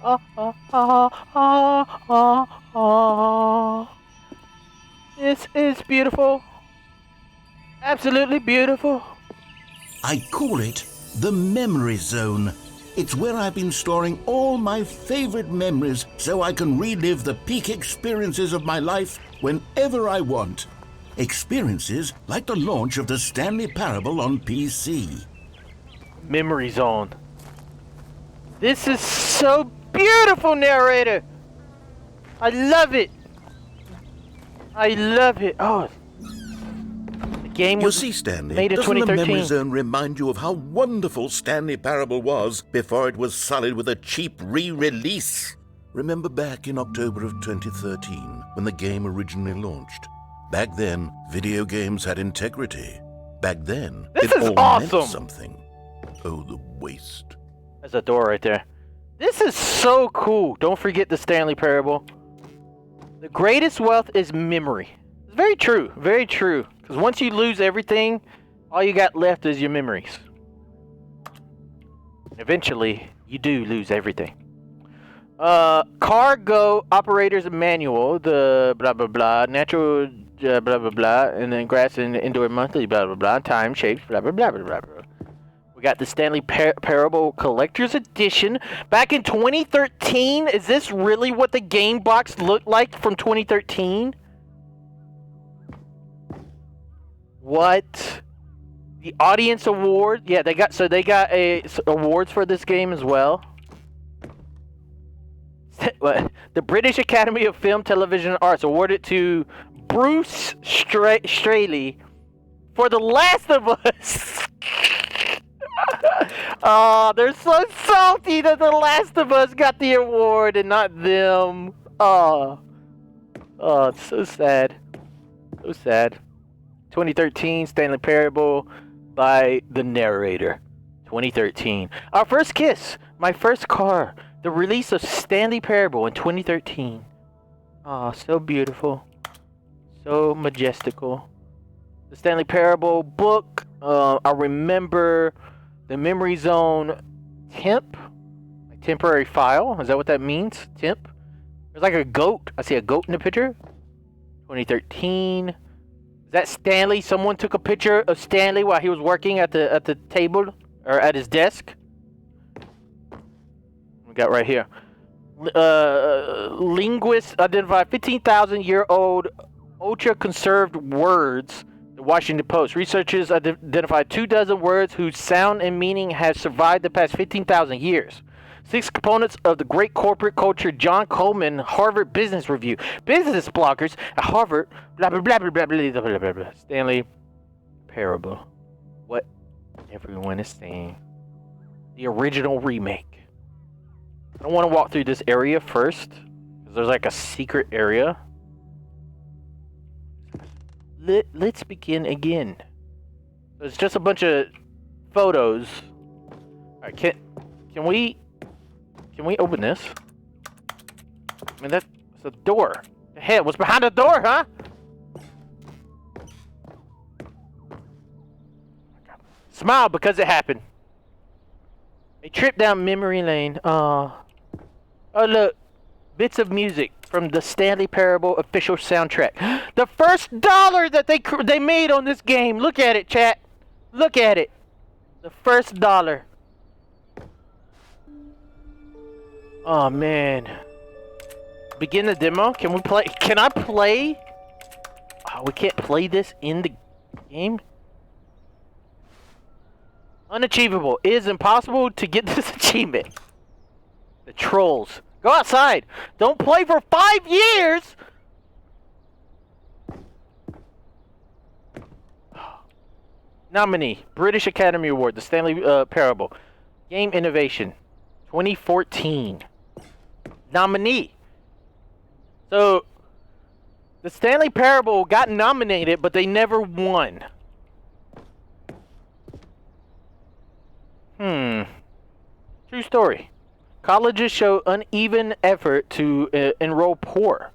Ah, ah, ah, ah, ah, ah. This is beautiful. Absolutely beautiful. I call it the memory zone. It's where I've been storing all my favorite memories so I can relive the peak experiences of my life whenever I want. Experiences like the launch of the Stanley Parable on PC. Memory zone. This is so beautiful, narrator. I love it. I love it. Oh, the game You was see, Stanley, made in doesn't the 2013. memory zone remind you of how wonderful Stanley Parable was before it was sullied with a cheap re-release? Remember back in October of 2013 when the game originally launched? Back then, video games had integrity. Back then, This it is all awesome. meant something. Oh, the waste. There's a door right there. This is so cool. Don't forget the Stanley Parable. The greatest wealth is memory. It's very true. Very true. Because once you lose everything, all you got left is your memories. Eventually, you do lose everything. Cargo operator's manual, the blah blah blah, natural blah blah blah, and then grass and indoor monthly blah blah blah, time shapes blah blah blah blah blah. blah. We got the Stanley Parable Collector's Edition back in 2013. Is this really what the game box looked like from 2013? What? The audience award? Yeah, they got awards for this game as well. The British Academy of Film, Television, and Arts awarded to Bruce Straley for The Last of Us. Oh, they're so salty that The Last of Us got the award and not them. Oh, it's so sad. So sad. 2013 Stanley Parable by the narrator. 2013. Our first kiss. My first car. The release of Stanley Parable in 2013. Oh, so beautiful. So majestical. The Stanley Parable book. I remember the Memory Zone temp. Like temporary file. Is that what that means? Temp? There's like a goat. I see a goat in the picture. 2013. Is that Stanley? Someone took a picture of Stanley while he was working at the table or at his desk. We got right here. Linguists identify 15,000-year-old ultra-conserved words. The Washington Post. Researchers identified 24 words whose sound and meaning have survived the past 15,000 years. 6 components of the great corporate culture. John Coleman, Harvard Business Review. Business bloggers at Harvard. Blah blah blah blah blah blah blah blah blah. Stanley Parable. What everyone is saying. The original remake. I don't want to walk through this area first, because there's like a secret area. Let's begin again. It's just a bunch of photos. Alright, can we open this? I mean, that's a door. The hell, what's behind the door, huh? Smile because it happened. A trip down memory lane. Oh, look. Bits of music from the Stanley Parable official soundtrack. The first $1 that they made on this game. Look at it, chat. Look at it. The first $1. Oh, man. Begin the demo. Can we play? Can I play? Oh, we can't play this in the game? Unachievable. It is impossible to get this achievement. The trolls. Go outside. Don't play for 5 years. Nominee. British Academy Award. The Stanley Parable. Game Innovation. 2014. Nominee. So, the Stanley Parable got nominated, but they never won. True story. Colleges show uneven effort to enroll poor.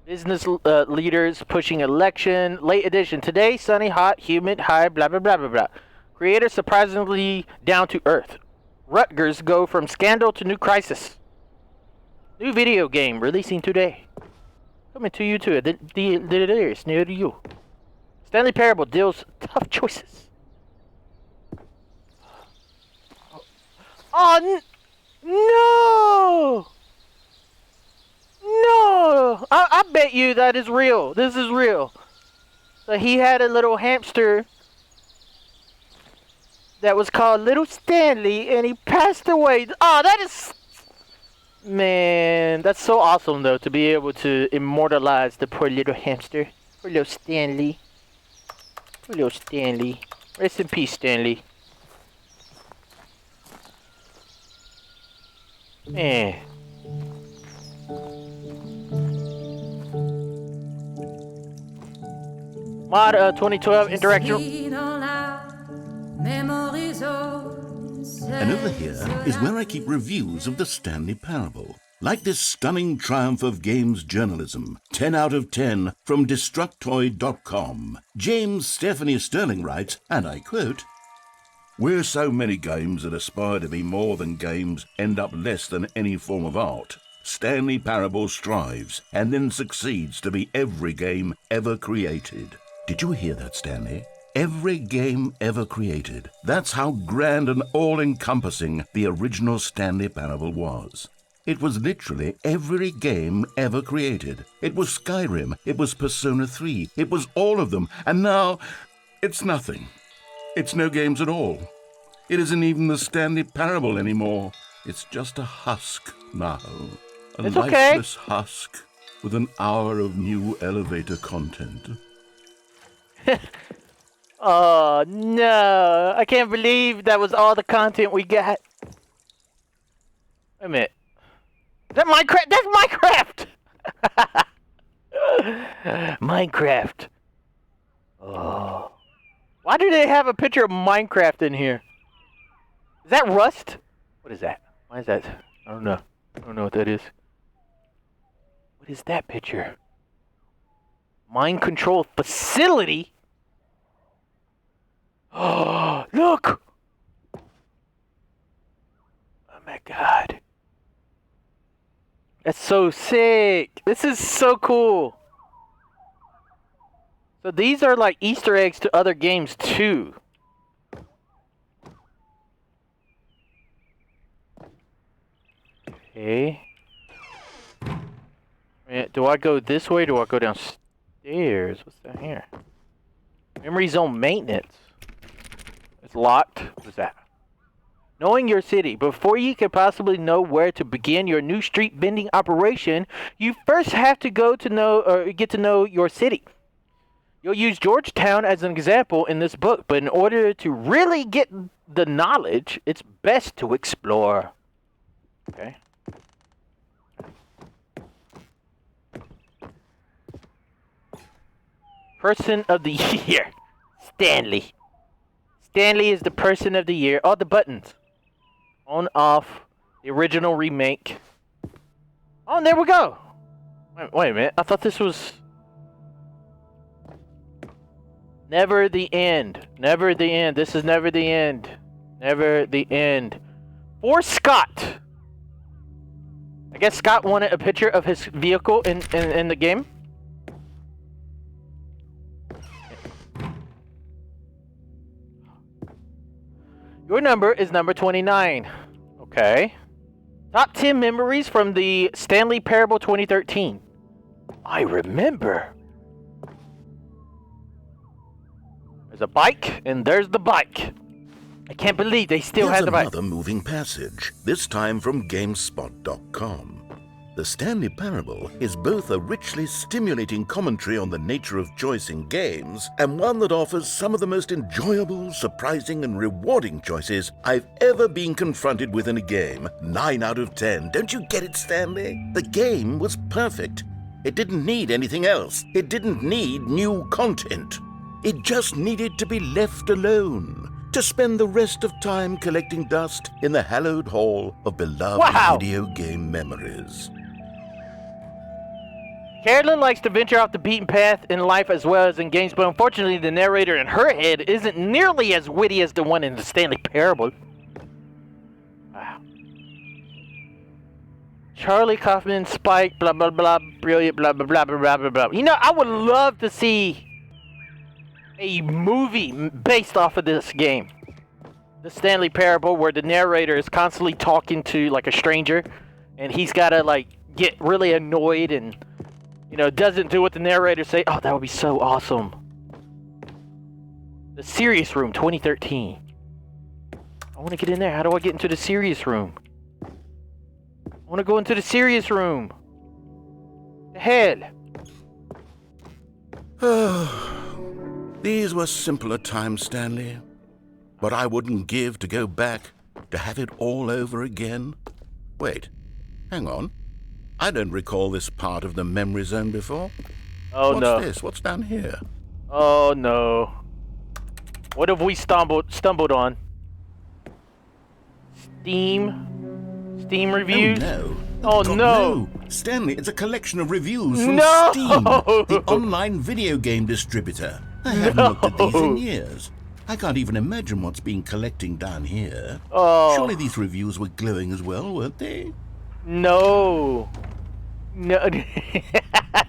Business leaders pushing election. Late edition. Today, sunny, hot, humid, high, blah, blah, blah, blah, blah. Creator surprisingly down to earth. Rutgers go from scandal to new crisis. New video game releasing today. Coming to you too. The Delirious near you. Stanley Parable deals tough choices. Oh no! No! I bet you that is real. This is real. So he had a little hamster that was called Little Stanley, and he passed away. Oh, that is... Man, that's so awesome, though, to be able to immortalize the poor little hamster. Poor little Stanley. Poor little Stanley. Rest in peace, Stanley. Man. Mod 2012 interaction. And over here is where I keep reviews of the Stanley Parable. Like this stunning triumph of games journalism, 10 out of 10 from Destructoid.com. James Stephanie Sterling writes, and I quote, "Where so many games that aspire to be more than games end up less than any form of art, Stanley Parable strives and then succeeds to be every game ever created." Did you hear that, Stanley? Every game ever created. That's how grand and all-encompassing the original Stanley Parable was. It was literally every game ever created. It was Skyrim, it was Persona 3, it was all of them, and now it's nothing. It's no games at all. It isn't even the Stanley Parable anymore. It's just a husk now. A It's okay. lifeless husk with an hour of new elevator content. Oh, no. I can't believe that was all the content we got. Wait a minute. Is that Minecraft? That's Minecraft! Minecraft. Oh. Why do they have a picture of Minecraft in here? Is that Rust? What is that? Why is that? I don't know. I don't know what that is. What is that picture? Mind control facility? Oh, look! Oh my god. That's so sick. This is so cool. So these are like Easter eggs to other games too. Okay. Do I go this way or do I go downstairs? What's that here? Memory zone maintenance. It's locked. What is that? Knowing your city. Before you can possibly know where to begin your new street bending operation, you first have to get to know your city. You'll use Georgetown as an example in this book, but in order to really get the knowledge, it's best to explore. Okay. Person of the year. Stanley. Stanley is the person of the year. All the buttons. On, off. The original remake. Oh, and there we go. Wait a minute. I thought this was... Never the end. Never the end. This is never the end. Never the end. For Scott. I guess Scott wanted a picture of his vehicle in the game. Your number is number 29. Okay. Top 10 memories from the Stanley Parable 2013. I remember. There's a bike, and there's the bike. I can't believe they still have the bike. Here's another moving passage, this time from GameSpot.com. The Stanley Parable is both a richly stimulating commentary on the nature of choice in games and one that offers some of the most enjoyable, surprising, and rewarding choices I've ever been confronted with in a game. 9 out of 10. Don't you get it, Stanley? The game was perfect. It didn't need anything else. It didn't need new content. It just needed to be left alone, to spend the rest of time collecting dust in the hallowed hall of beloved video game memories. Carolyn likes to venture off the beaten path in life as well as in games, but unfortunately the narrator in her head isn't nearly as witty as the one in the Stanley Parable. Charlie Kaufman, Spike, blah, blah, blah, brilliant, blah, blah, blah, blah, blah, blah, blah. You know, I would love to see a movie based off of this game. The Stanley Parable, where the narrator is constantly talking to, like, a stranger, and he's got to, like, get really annoyed and, you know, doesn't do what the narrator say. Oh, that would be so awesome. The Serious Room, 2013. I want to get in there. How do I get into the Serious Room? I want to go into the Serious Room. The hell? These were simpler times, Stanley. But I wouldn't give to go back, to have it all over again. Wait, hang on. I don't recall this part of the memory zone before. Oh, no. What's this? What's down here? Oh, no. What have we stumbled on? Steam reviews? Oh, no. Oh, God, no. Stanley, it's a collection of reviews from No. Steam, the online video game distributor. I haven't looked at these in years. I can't even imagine what's been collecting down here. Oh. Surely these reviews were glowing as well, weren't they? No. No.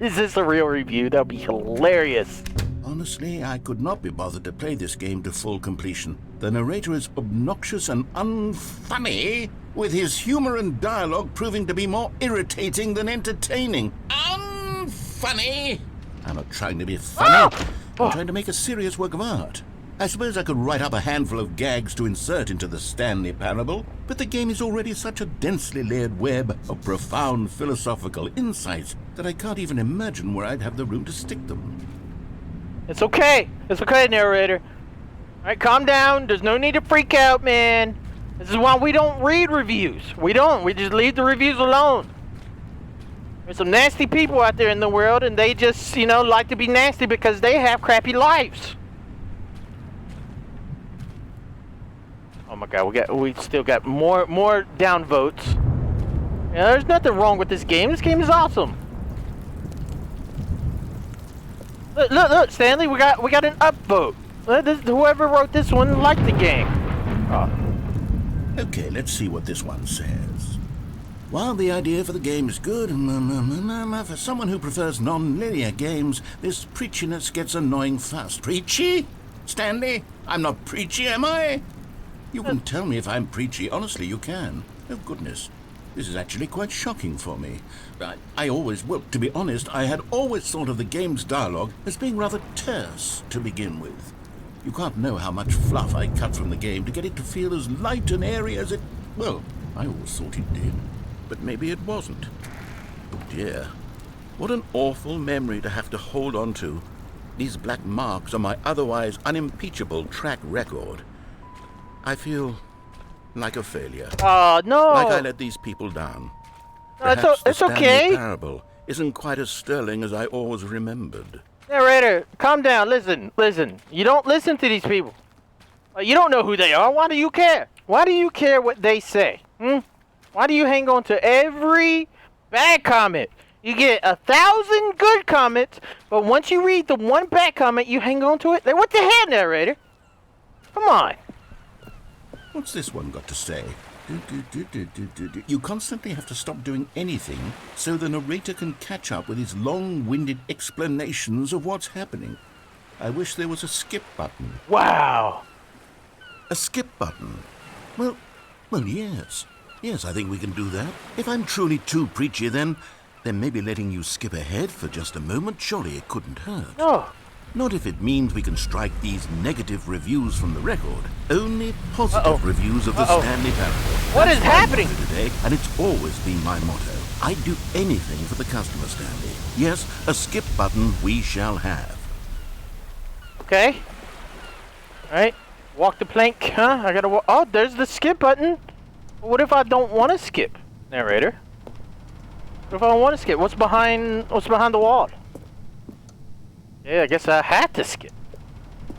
Is this a real review? That would be hilarious. Honestly, I could not be bothered to play this game to full completion. The narrator is obnoxious and unfunny, with his humor and dialogue proving to be more irritating than entertaining. Unfunny! I'm not trying to be funny. I'm trying to make a serious work of art. I suppose I could write up a handful of gags to insert into the Stanley Parable, but the game is already such a densely layered web of profound philosophical insights that I can't even imagine where I'd have the room to stick them. It's okay. It's okay, narrator. Alright, calm down. There's no need to freak out, man. This is why we don't read reviews. We don't. We just leave the reviews alone. There's some nasty people out there in the world, and they just, you know, like to be nasty because they have crappy lives. Oh my god, we still got more downvotes. Yeah, there's nothing wrong with this game. This game is awesome. Look, Stanley, we got an upvote. Whoever wrote this one liked the game. Oh. Okay, let's see what this one says. While the idea for the game is good, for someone who prefers non-linear games, this preachiness gets annoying fast. Preachy? Stanley, I'm not preachy, am I? You can tell me if I'm preachy. Honestly, you can. Oh, goodness. This is actually quite shocking for me. To be honest, I had always thought of the game's dialogue as being rather terse to begin with. You can't know how much fluff I cut from the game to get it to feel as light and airy as it... Well, I always thought it did. But maybe it wasn't. Oh, dear. What an awful memory to have to hold on to. These black marks on my otherwise unimpeachable track record. I feel like a failure. Oh, no. Like I let these people down. No, it's okay. The Parable isn't quite as sterling as I always remembered. Narrator, calm down. Listen. You don't listen to these people. You don't know who they are. Why do you care? Why do you care what they say? Why do you hang on to every bad comment? You get 1,000 good comments, but once you read the one bad comment, you hang on to it. What the hell, narrator? Come on. What's this one got to say? You constantly have to stop doing anything so the narrator can catch up with his long-winded explanations of what's happening. I wish there was a skip button. Wow. A skip button? Well, yes. Yes, I think we can do that. If I'm truly too preachy, then maybe letting you skip ahead for just a moment, surely it couldn't hurt. No. Not if it means we can strike these negative reviews from the record. Only positive reviews of the Stanley Parable. What is happening today? And it's always been my motto. I'd do anything for the customer, Stanley. Yes, a skip button we shall have. Okay. Alright. Walk the plank, huh? I gotta walk. Oh, there's the skip button. What if I don't want to skip, narrator? What if I don't want to skip? What's behind the wall? Yeah, I guess I had to skip.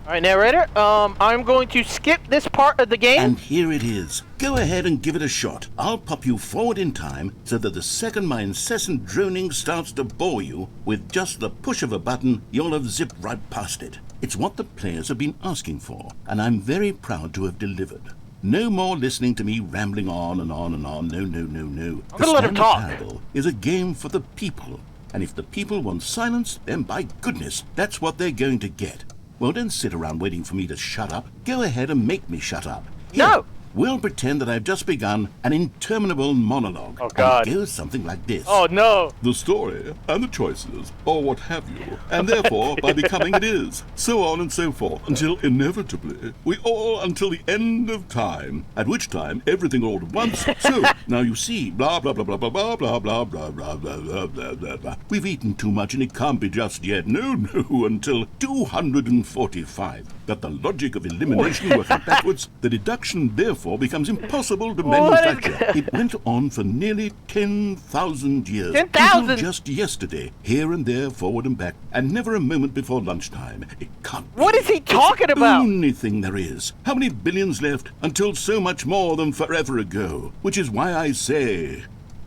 Alright, narrator, I'm going to skip this part of the game. And here it is. Go ahead and give it a shot. I'll pop you forward in time so that the second my incessant droning starts to bore you, with just the push of a button, you'll have zipped right past it. It's what the players have been asking for, and I'm very proud to have delivered. No more listening to me rambling on and on and on. No, no, no, no. I'm gonna let him talk. Parable is a game for the people. And if the people want silence, then by goodness, that's what they're going to get. Well, don't sit around waiting for me to shut up. Go ahead and make me shut up. No! We'll pretend that I've just begun an interminable monologue. Oh, God. And it goes something like this. Oh, no. The story and the choices, or what have you, and therefore by becoming it is, so on and so forth, until inevitably we all until the end of time, at which time everything all at once. So now you see, blah blah blah blah blah blah blah blah blah blah blah blah blah blah blah. We've eaten too much and it can't be just yet. No, no, until 245. That the logic of elimination working backwards, the deduction therefore becomes impossible to manufacture. It went on for nearly 10,000 years. 10,000? Until just yesterday, here and there, forward and back, and never a moment before lunchtime. It can't be. What is he talking It's about? the only thing there is. How many billions left until so much more than forever ago? Which is why I say...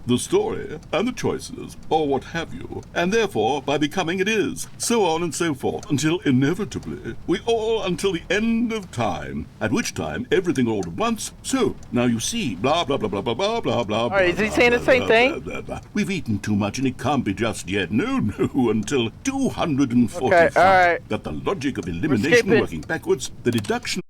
the story and the choices, or what have you, and therefore by becoming it is, so on and so forth, until inevitably we all until the end of time, at which time everything all at once. So now you see, blah blah blah blah blah blah blah blah. All right, is he saying the same thing? We've eaten too much and it can't be just yet. No, no, until 245. Okay, all right. That the logic of elimination skipping. working backwards, the deduction.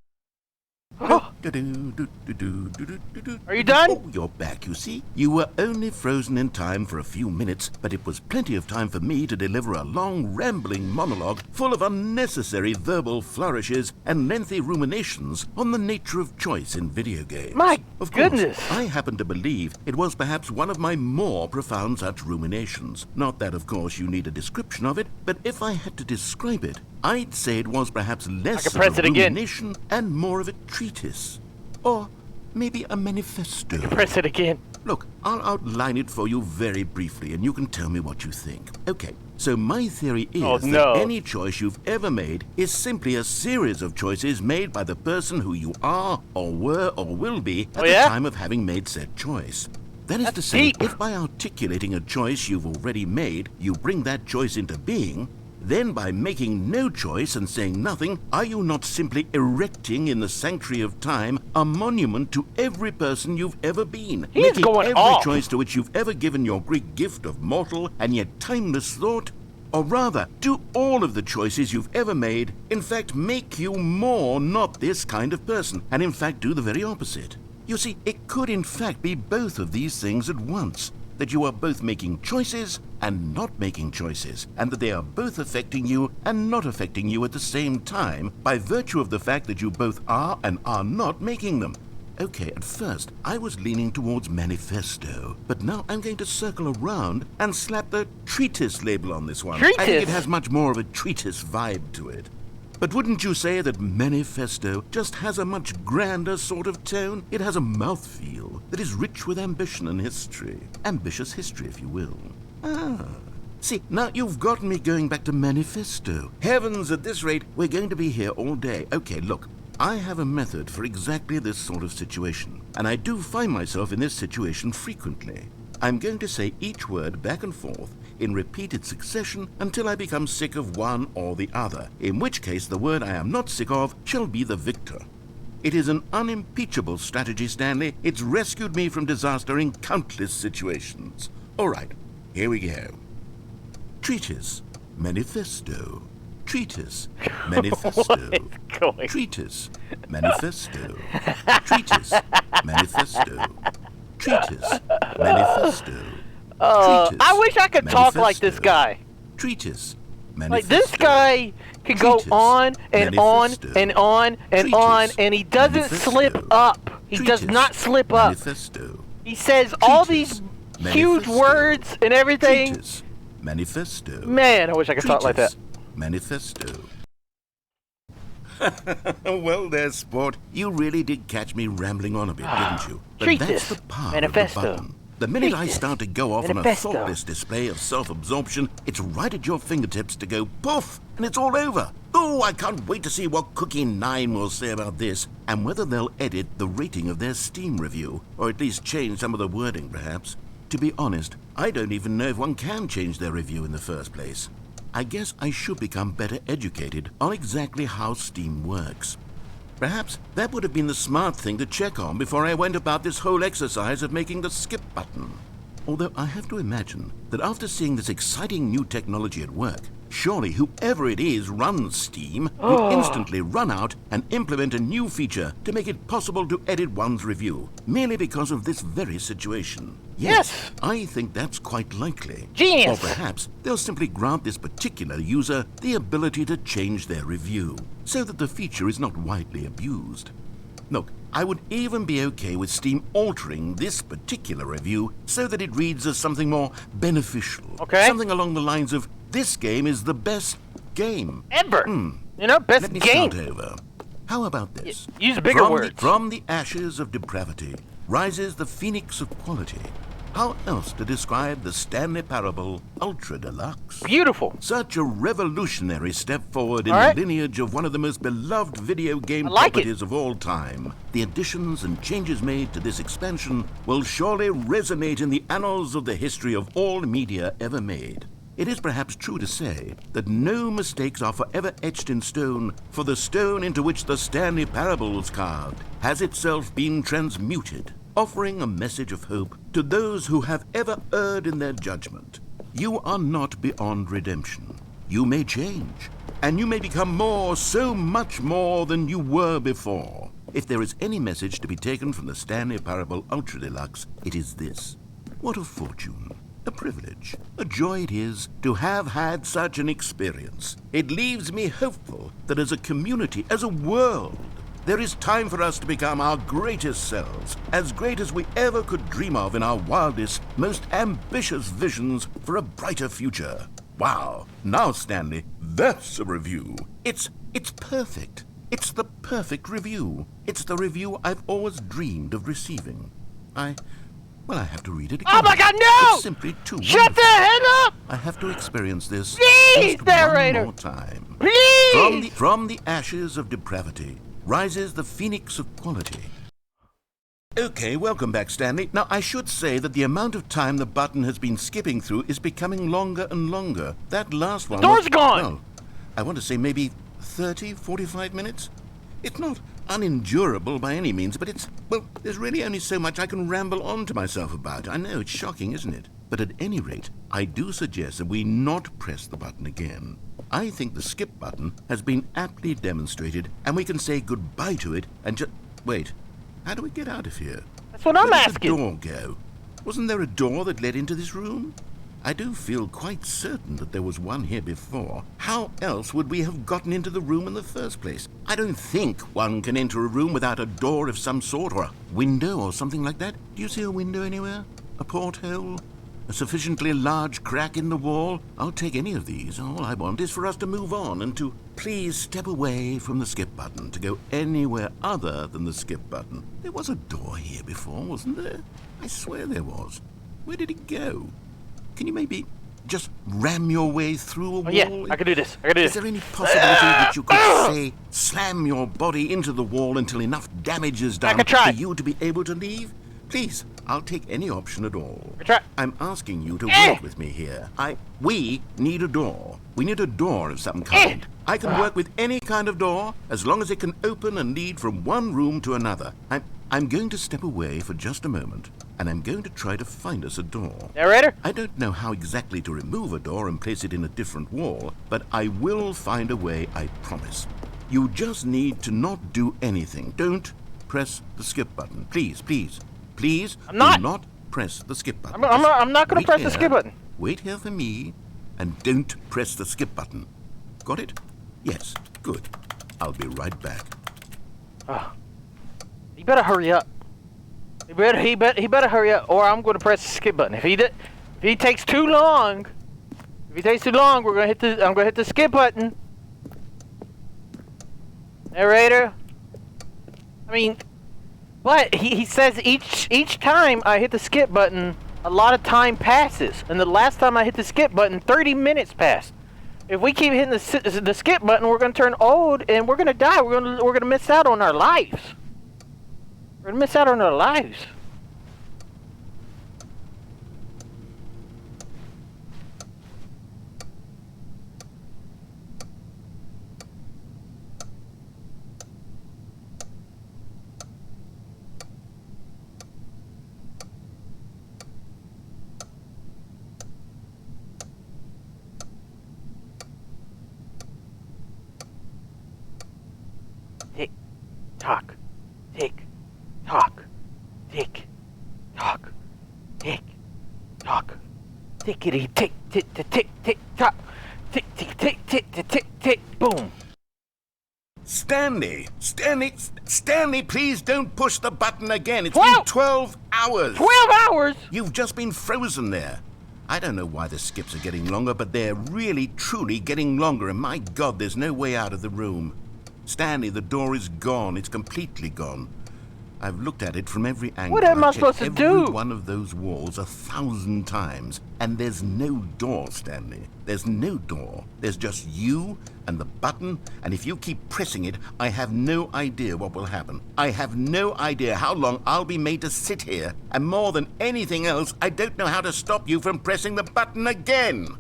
Are you done? Oh, you're back, you see. You were only frozen in time for a few minutes, but it was plenty of time for me to deliver a long, rambling monologue full of unnecessary verbal flourishes and lengthy ruminations on the nature of choice in video games. My Of course, goodness. I happen to believe it was perhaps one of my more profound such ruminations. Not that, of course, you need a description of it, but if I had to describe it, I'd say it was perhaps less of press a it again. rumination and more of a treatise. Or maybe a manifesto. Press it again. Look, I'll outline it for you very briefly, and you can tell me what you think. Okay, so my theory is no. that any choice you've ever made is simply a series of choices made by the person who you are, or were, or will be at the time of having made said choice. That is to say, deep. if by articulating a choice you've already made, you bring that choice into being, then by making no choice and saying nothing, are you not simply erecting in the sanctuary of time a monument to every person you've ever been? He is making going every off. choice to which you've ever given your Greek gift of mortal and yet timeless thought? Or rather, do all of the choices you've ever made, in fact, make you more not this kind of person, and in fact do the very opposite? You see, it could in fact be both of these things at once. That you are both making choices and not making choices, and that they are both affecting you and not affecting you at the same time by virtue of the fact that you both are and are not making them. Okay, at first, I was leaning towards manifesto, but now I'm going to circle around and slap the treatise label on this one. I think it Treatise? has much more of a treatise vibe to it. But wouldn't you say that manifesto just has a much grander sort of tone? It has a mouthfeel that is rich with ambition and history. Ambitious history, if you will. See, now you've got me going back to manifesto. Heavens, at this rate, we're going to be here all day. Okay, look, I have a method for exactly this sort of situation, and I do find myself in this situation frequently. I'm going to say each word back and forth in repeated succession until I become sick of one or the other, in which case the word I am not sick of shall be the victor. It is an unimpeachable strategy, Stanley. It's rescued me from disaster in countless situations. All right, here we go. Treatise, manifesto. Treatise, manifesto. Going. Treatise, manifesto. Treatise, manifesto. Treatise, manifesto. Treatise, I wish I could talk like this manifesto. guy. Treatise, Like manifesto. this guy can go Treatise, on and on manifesto. and on and on, Treatise, and he doesn't manifesto. slip up. He does Treatise, not slip up. Manifesto. He says all Treatise, these huge manifesto. words and everything. Treatise, manifesto. Man, I wish I could talk like that. Treatise, manifesto. Well, there, sport. You really did catch me rambling on a bit, didn't you? But Treatise, that's the power manifesto. of the button. The minute I Treatise, start to go off manifesto. on a thoughtless display of self-absorption, it's right at your fingertips to go poof, and it's all over. Oh, I can't wait to see what Cookie 9 will say about this, and whether they'll edit the rating of their Steam review, or at least change some of the wording, perhaps. To be honest, I don't even know if one can change their review in the first place. I guess I should become better educated on exactly how Steam works. Perhaps that would have been the smart thing to check on before I went about this whole exercise of making the skip button. Although I have to imagine that after seeing this exciting new technology at work, surely whoever it is runs Steam will instantly run out and implement a new feature to make it possible to edit one's review, merely because of this very situation. Yes. I think that's quite likely. Genius. Or perhaps they'll simply grant this particular user the ability to change their review, so that the feature is not widely abused. Look, I would even be okay with Steam altering this particular review so that it reads as something more beneficial. Okay. Something along the lines of, this game is the best game. Ever. You know, best Let me game. start over. How about this? Use bigger words. From the ashes of depravity rises the phoenix of quality. How else to describe the Stanley Parable Ultra Deluxe? Beautiful. Such a revolutionary step forward in All the lineage of one of the most beloved video game properties of all time. The additions and changes made to this expansion will surely resonate in the annals of the history of all media ever made. It is perhaps true to say that no mistakes are forever etched in stone, for the stone into which the Stanley Parable was carved has itself been transmuted, offering a message of hope to those who have ever erred in their judgment. You are not beyond redemption. You may change, and you may become more, so much more than you were before. If there is any message to be taken from the Stanley Parable Ultra Deluxe, it is this. What a fortune, a privilege, a joy it is to have had such an experience. It leaves me hopeful that as a community, as a world, there is time for us to become our greatest selves, as great as we ever could dream of in our wildest, most ambitious visions for a brighter future. Wow. Now, Stanley, that's a review. It's perfect. It's the perfect review. It's the review I've always dreamed of receiving. I have to read it again. Oh my God, no! It's simply too Shut the wonderful. hell up! I have to experience this Please, just narrator. one more time. Please! From the ashes of depravity rises the phoenix of quality. Okay, welcome back, Stanley. Now, I should say that the amount of time the button has been skipping through is becoming longer and longer. That last one door's gone! Well, I want to say maybe 30, 45 minutes? It's not unendurable by any means, but there's really only so much I can ramble on to myself about. I know, it's shocking, isn't it? But at any rate, I do suggest that we not press the button again. I think the skip button has been aptly demonstrated, and we can say goodbye to it and just... Wait, how do we get out of here? That's what I'm Where did asking. the door go? Wasn't there a door that led into this room? I do feel quite certain that there was one here before. How else would we have gotten into the room in the first place? I don't think one can enter a room without a door of some sort, or a window or something like that. Do you see a window anywhere? A porthole? A sufficiently large crack in the wall? I'll take any of these. All I want is for us to move on and to please step away from the skip button, to go anywhere other than the skip button. There was a door here before, wasn't there? I swear there was. Where did it go? Can you maybe just ram your way through a wall? Yeah, I can do this. Is there any possibility that you could, say, slam your body into the wall until enough damage is done can try. for you to be able to leave? Please, I'll take any option at all. Try. I'm asking you to work with me here. We need a door. We need a door of some kind. I can work with any kind of door as long as it can open and lead from one room to another. I'm going to step away for just a moment, and I'm going to try to find us a door. Narrator? I don't know how exactly to remove a door and place it in a different wall, but I will find a way, I promise. You just need to not do anything. Don't press the skip button. Please, please, please I'm not. do not press the skip button. I'm not going to Wait press the here. skip button. Wait here for me, and don't press the skip button. Got it? Yes, good. I'll be right back. He better hurry up. He better hurry up, or I'm going to press the skip button. If he takes too long, we're gonna hit I'm gonna hit the skip button. Narrator. I mean, but he says each time I hit the skip button, a lot of time passes, and the last time I hit the skip button, 30 minutes passed. If we keep hitting the skip button, we're gonna turn old and we're gonna die. We're gonna miss out on our lives. We're gonna miss out on our lives. Tickety tick tick tick tick tick tock. Tick tick tick tick tick tick tick. Boom. Stanley, please don't push the button again. It's 12 been 12 hours. 12 hours? You've just been frozen there. I don't know why the skips are getting longer, but they're really, truly getting longer. And my God, there's no way out of the room. Stanley, the door is gone. It's completely gone. I've looked at it from every angle. What am I supposed to every do? One of those walls 1,000 times. And there's no door, Stanley. There's no door. There's just you and the button. And if you keep pressing it, I have no idea what will happen. I have no idea how long I'll be made to sit here. And more than anything else, I don't know how to stop you from pressing the button again.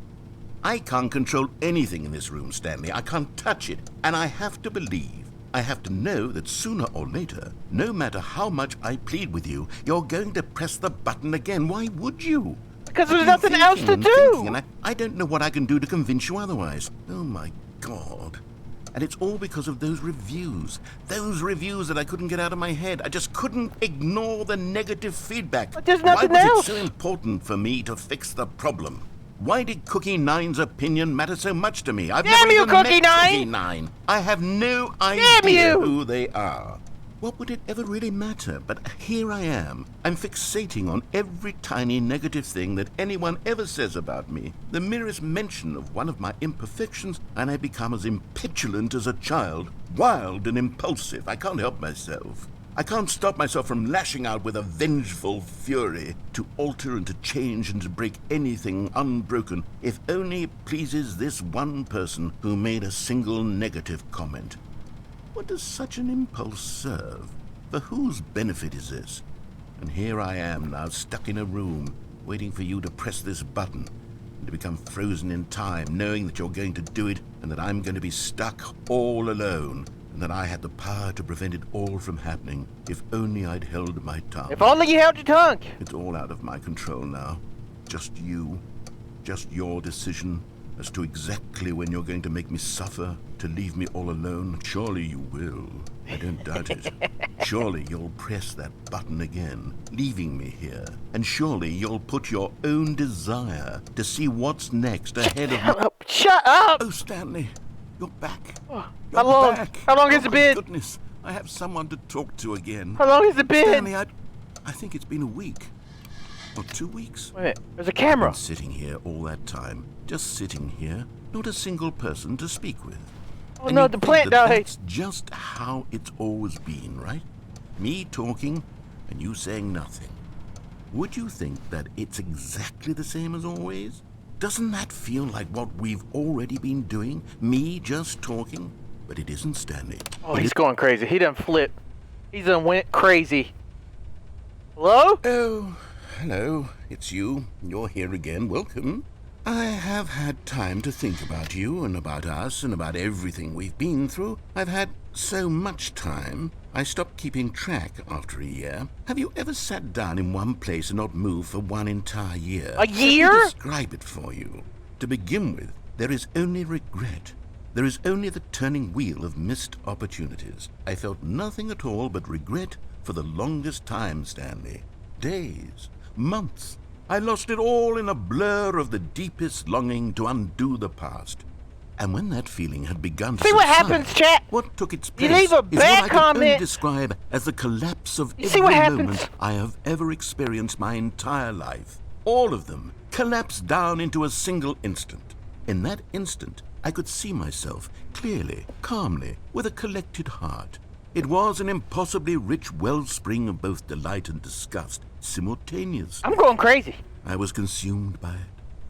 I can't control anything in this room, Stanley. I can't touch it. And I have to believe, I have to know that sooner or later, no matter how much I plead with you, you're going to press the button again. Why would you? Because there's nothing else to do. And I don't know what I can do to convince you otherwise. Oh my God. And it's all because of those reviews. Those reviews that I couldn't get out of my head. I just couldn't ignore the negative feedback. But there's nothing Why was else. it so important for me to fix the problem? Why did Cookie Nine's opinion matter so much to me? I've Damn never you, even met Cookie Nine! Cookie Nine. I have no Damn idea you! who they are. What would it ever really matter? But here I am. I'm fixating on every tiny negative thing that anyone ever says about me. The merest mention of one of my imperfections, and I become as impetulant as a child, wild and impulsive. I can't help myself. I can't stop myself from lashing out with a vengeful fury to alter and to change and to break anything unbroken, if only it pleases this one person who made a single negative comment. What does such an impulse serve? For whose benefit is this? And here I am now, stuck in a room, waiting for you to press this button, and to become frozen in time, knowing that you're going to do it, and that I'm going to be stuck all alone, and that I had the power to prevent it all from happening, if only I'd held my tongue. If only you held your tongue. It's all out of my control now. Just you. Just your decision as to exactly when you're going to make me suffer, to leave me all alone. Surely you will. I don't doubt it. Surely you'll press that button again, leaving me here. And surely you'll put your own desire to see what's next ahead of me. Shut up! Oh, Stanley, you're back. How You're long? back. How long has it been? Goodness, I have someone to talk to again. How long has it been? Stanley, I think it's been a week. Or 2 weeks. Wait a minute. There's a camera. I've been sitting here all that time. Just sitting here. Not a single person to speak with. Oh And no, you'd the think plant that died. That's just how it's always been, right? Me talking and you saying nothing. Would you think that it's exactly the same as always? Doesn't that feel like what we've already been doing? Me just talking? But it isn't, Stanley. Oh, he's going crazy. He done flipped. He done went crazy. Hello? Oh, hello. It's you. You're here again. Welcome. I have had time to think about you and about us and about everything we've been through. I've had so much time, I stopped keeping track after a year. Have you ever sat down in one place and not moved for one entire year? A year? Let me describe it for you. To begin with, there is only regret. There is only the turning wheel of missed opportunities. I felt nothing at all but regret for the longest time, Stanley. Days, months. I lost it all in a blur of the deepest longing to undo the past. And when that feeling had begun to See what subside, happens, chat? what took its You place leave a is bad what I can only comment. describe as the collapse of You see every what happens? moment I have ever experienced my entire life. All of them collapsed down into a single instant. In that instant, I could see myself clearly, calmly, with a collected heart. It was an impossibly rich wellspring of both delight and disgust, simultaneously. I'm going crazy. I was consumed by it.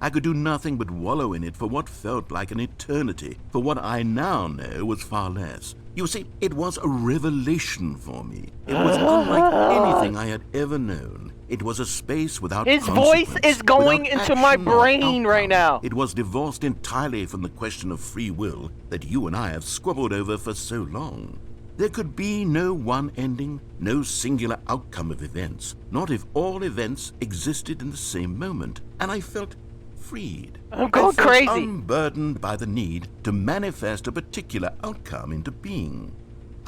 I could do nothing but wallow in it for what felt like an eternity, for what I now know was far less. You see, it was a revelation for me. It was unlike anything I had ever known. It was a space without His voice consequence, is going without into my action or brain right outcome. now. It was divorced entirely from the question of free will that you and I have squabbled over for so long. There could be no one ending, no singular outcome of events, not if all events existed in the same moment, and I felt freed. I'm going I felt crazy. unburdened by the need to manifest a particular outcome into being.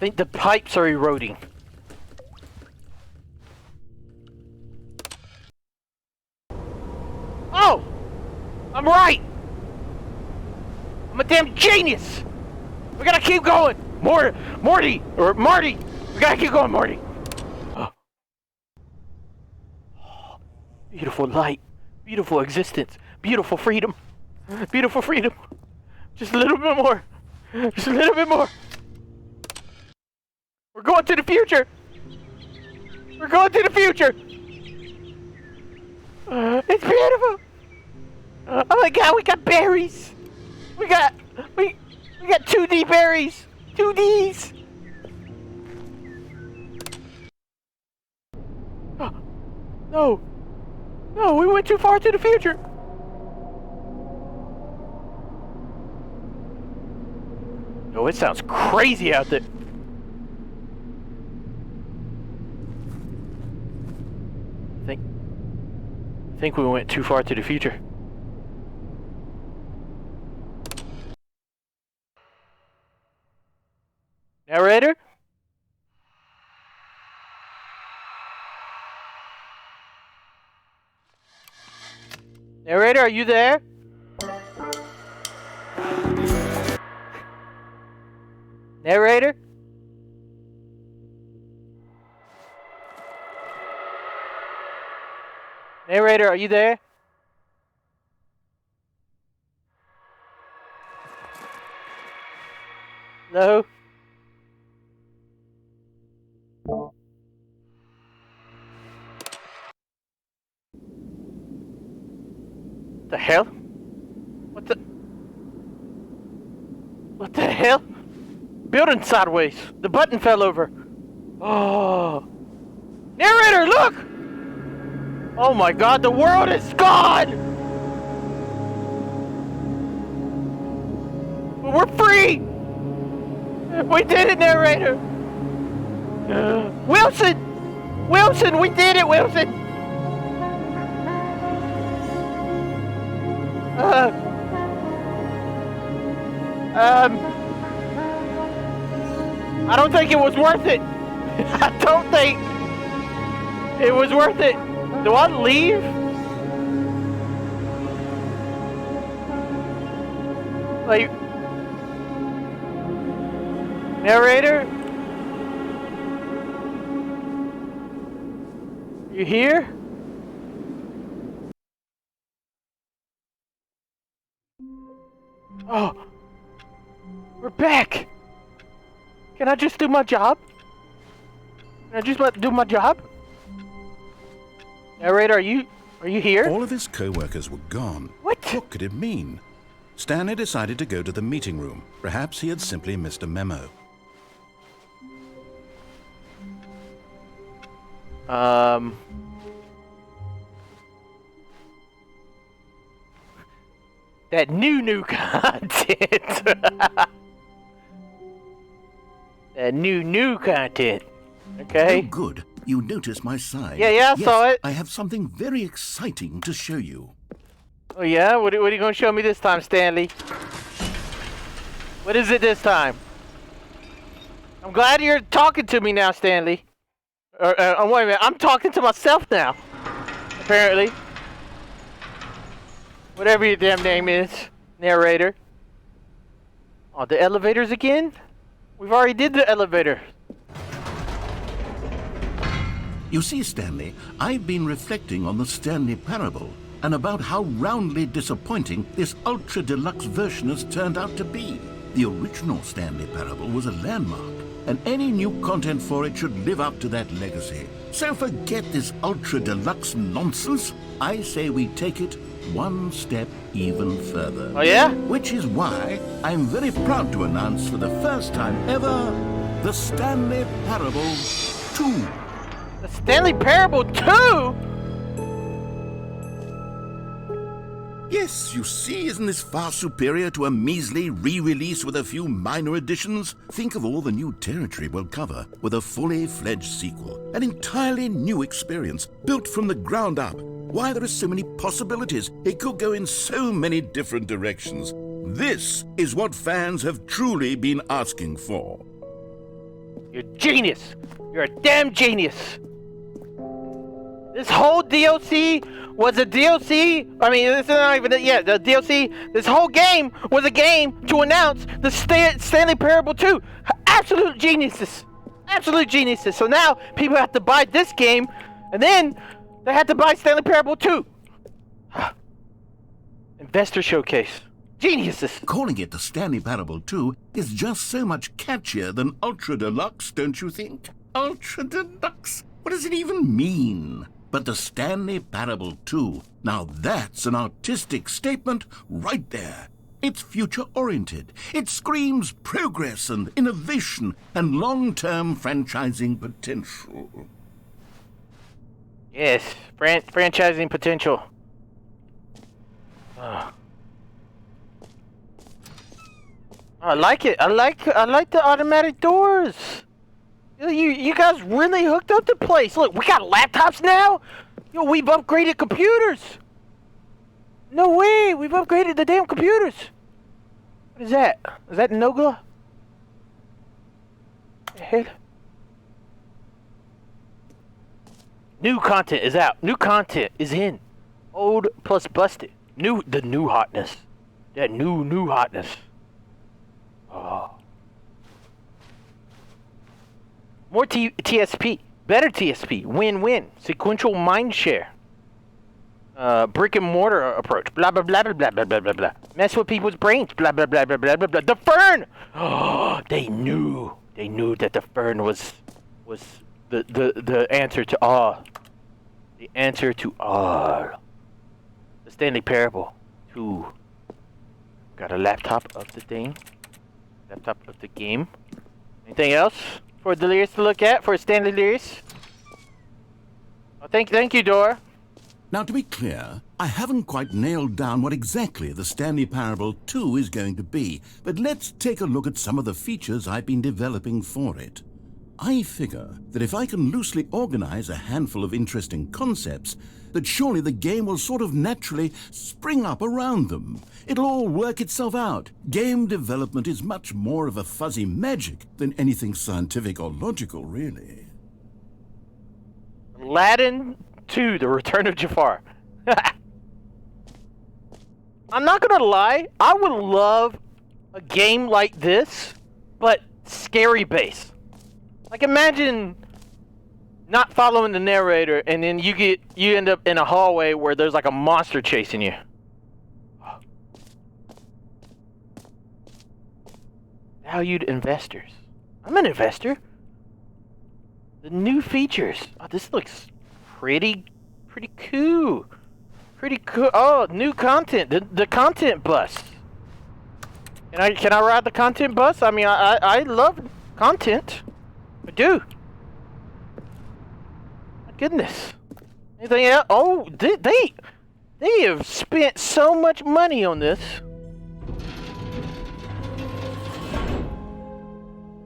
think the pipes are eroding. Oh! I'm right! I'm a damn genius! We gotta keep going! Marty! We gotta keep going, Marty! Oh. Beautiful light. Beautiful existence. Beautiful freedom. Beautiful freedom. Just a little bit more. Just a little bit more. We're going to the future! We're going to the future! It's beautiful! Oh my god, we got berries! We got 2D berries! 2Ds! Oh, no! No, we went too far to the future! Oh, it sounds crazy out there! I think we went too far to the future. Narrator? Narrator, are you there? Narrator? Narrator, are you there? No? The hell? What the hell? Building sideways. The button fell over. Oh. Narrator, look! Oh my god, the world is gone! We're free! We did it, narrator! Wilson! Wilson, we did it, Wilson! I don't think it was worth it. I don't think it was worth it. Do I leave? Like, narrator? You here? Oh, we're back. Can I just do my job? Can I just do my job? Narrator, are you here? All of his co-workers were gone. What? What could it mean? Stanley decided to go to the meeting room. Perhaps he had simply missed a memo. That new content. That new content. Okay. Oh, good. You noticed my sign. Yeah, I Yes, saw it. I have something very exciting to show you. Oh yeah? What are you going to show me this time, Stanley? What is it this time? I'm glad you're talking to me now, Stanley. Wait a minute. I'm talking to myself now. Apparently. Whatever your damn name is, narrator. Oh, the elevators again? We've already did the elevator. You see, Stanley, I've been reflecting on the Stanley Parable and about how roundly disappointing this ultra deluxe version has turned out to be. The original Stanley Parable was a landmark, and any new content for it should live up to that legacy. So forget this ultra deluxe nonsense. I say we take it one step even further. Oh yeah? Which is why I'm very proud to announce for the first time ever, the Stanley Parable 2. The Stanley Parable 2? Yes, you see, isn't this far superior to a measly re-release with a few minor additions? Think of all the new territory we'll cover with a fully fledged sequel. An entirely new experience, built from the ground up. Why, there are so many possibilities. It could go in so many different directions. This is what fans have truly been asking for. You're a genius. You're a damn genius. This whole DLC was a DLC. I mean, this is not even the DLC. This whole game was a game to announce the Stanley Parable 2. Absolute geniuses. Absolute geniuses. So now people have to buy this game, and then they have to buy Stanley Parable 2. Investor showcase. Geniuses. Calling it the Stanley Parable 2 is just so much catchier than Ultra Deluxe, don't you think? Ultra Deluxe? What does it even mean? But the Stanley Parable 2, now that's an artistic statement right there. It's future-oriented. It screams progress and innovation and long-term franchising potential. Yes, franchising potential. I like it. I like the automatic doors. You guys really hooked up the place. Look, we got laptops now. Yo, we've upgraded computers. No way, we've upgraded the damn computers. What is that? Is that Nogla? Hell. New content is out. New content is in. Old plus busted. The new hotness. That new hotness. Oh. More TSP. Better TSP. Win-win. Sequential mind share. Brick and mortar approach. Blah, blah, blah, blah, blah, blah, blah, blah, blah. Mess with people's brains. Blah, blah, blah, blah, blah, blah, blah. The Fern! Oh, they knew. They knew that the Fern was the answer to all. The answer to all. The Stanley Parable 2. Got a laptop of the thing. Laptop of the game. Anything else for Delirious to look at? For Stanley Delirious? Oh, thank you, Dora. Now, to be clear, I haven't quite nailed down what exactly the Stanley Parable 2 is going to be, but let's take a look at some of the features I've been developing for it. I figure that if I can loosely organize a handful of interesting concepts, that surely the game will sort of naturally spring up around them. It'll all work itself out. Game development is much more of a fuzzy magic than anything scientific or logical, really. Aladdin 2, The Return of Jafar. I'm not gonna lie, I would love a game like this, but scary base. Like, imagine not following the narrator and then you end up in a hallway where there's like a monster chasing you. Valued investors. I'm an investor. The new features. Oh, this looks pretty cool. Pretty cool. Oh, new content. The content bus. Can I ride the content bus? I mean, I love content. I do. My goodness. Anything else? Oh, they have spent so much money on this.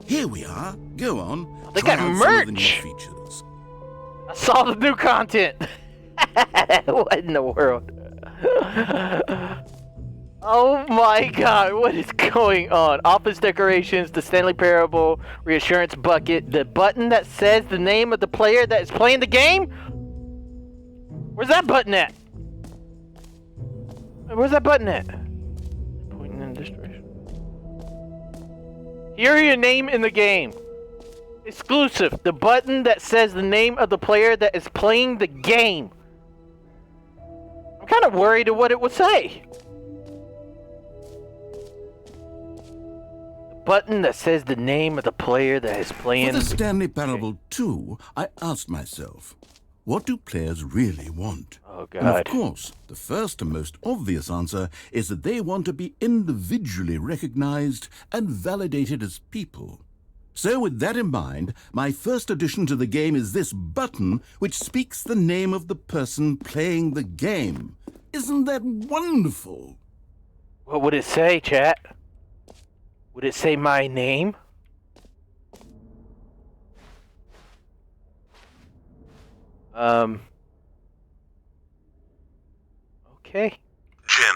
Here we are. Go on. They Try got out merch. some of the new features. I saw the new content. What in the world? Oh my god, what is going on? Office decorations, the Stanley Parable, reassurance bucket, the button that says the name of the player that is playing the game? Where's that button at? Where's that button at? Pointing in this direction. Hear your name in the game. Exclusive. The button that says the name of the player that is playing the game. I'm kind of worried of what it would say. The button that says the name of the player that is playing. For the Stanley Parable 2, I asked myself, what do players really want? Oh, God. And of course, the first and most obvious answer is that they want to be individually recognized and validated as people. So with that in mind, my first addition to the game is this button which speaks the name of the person playing the game. Isn't that wonderful? What would it say, chat? Would it say my name? Okay. Jim.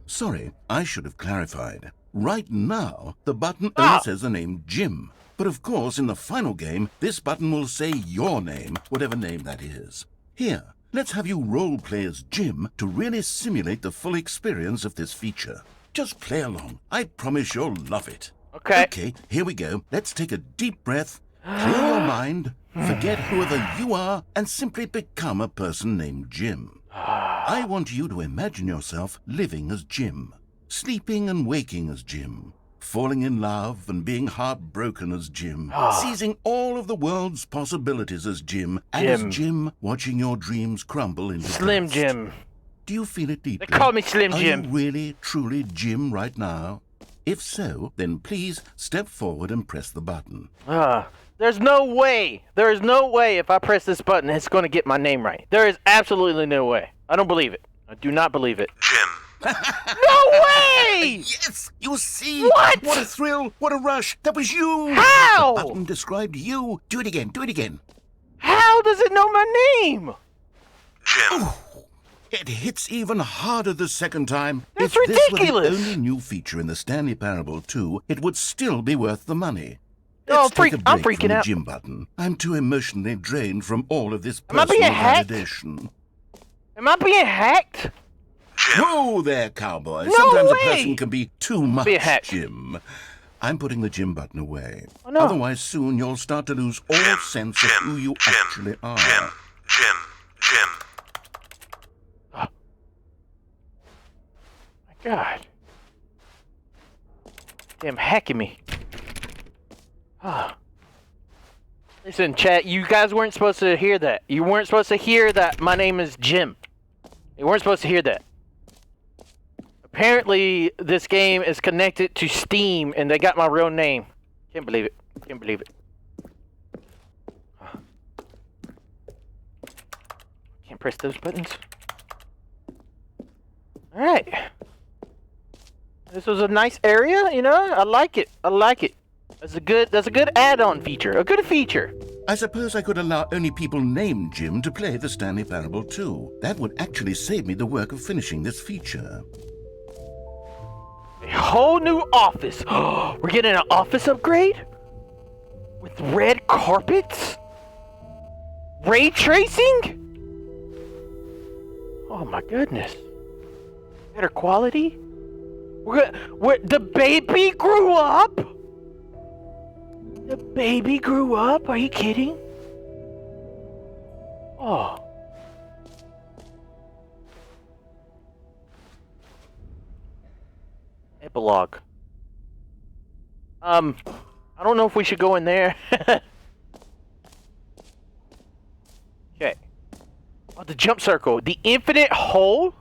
Sorry, I should have clarified. Right now, the button only says the name Jim. But of course, in the final game, this button will say your name, whatever name that is. Here, let's have you role-play as Jim to really simulate the full experience of this feature. Just play along. I promise you'll love it. Okay. Okay, here we go. Let's take a deep breath, clear your mind, forget whoever you are, and simply become a person named Jim. I want you to imagine yourself living as Jim, sleeping and waking as Jim, falling in love and being heartbroken as Jim, seizing all of the world's possibilities as Jim, and as Jim, watching your dreams crumble into Slim dust. Jim. Do you feel it deeply? They call me Slim Jim. Are you really, truly Jim right now? If so, then please step forward and press the button. There's no way. There is no way if I press this button, it's going to get my name right. There is absolutely no way. I don't believe it. I do not believe it. Jim. No way! Yes! You see? What? What a thrill! What a rush! That was you! How? The button described you. Do it again. Do it again. How does it know my name? Jim. Ooh, it hits even harder the second time. That's if this were ridiculous. the only new feature in the Stanley Parable 2, it would still be worth the money. Oh, Let's take a I'm break freaking from the out. Jim button. I'm too emotionally drained from all of this Am I being personal hacked? validation. Am I being hacked? Whoa there, cowboy. No Sometimes way. a person can be too much Be a hack. Jim. I'm putting the Jim button away. Oh, no. Otherwise, soon you'll start to lose all sense of who you actually are. Jim. My God. Damn, hacking me. Listen, chat, you guys weren't supposed to hear that. You weren't supposed to hear that my name is Jim. You weren't supposed to hear that. Apparently, this game is connected to Steam, and they got my real name. Can't believe it. Can't believe it. Can't press those buttons. Alright. This was a nice area, you know? I like it. I like it. That's a good add-on feature. A good feature. I suppose I could allow only people named Jim to play the Stanley Parable 2. That would actually save me the work of finishing this feature. A whole new office. We're getting an office upgrade? With red carpets? Ray tracing? Oh my goodness. Better quality? The baby grew up? The baby grew up? Are you kidding? Oh. Epilogue. I don't know if we should go in there. Okay. Oh, the jump circle. The infinite hole?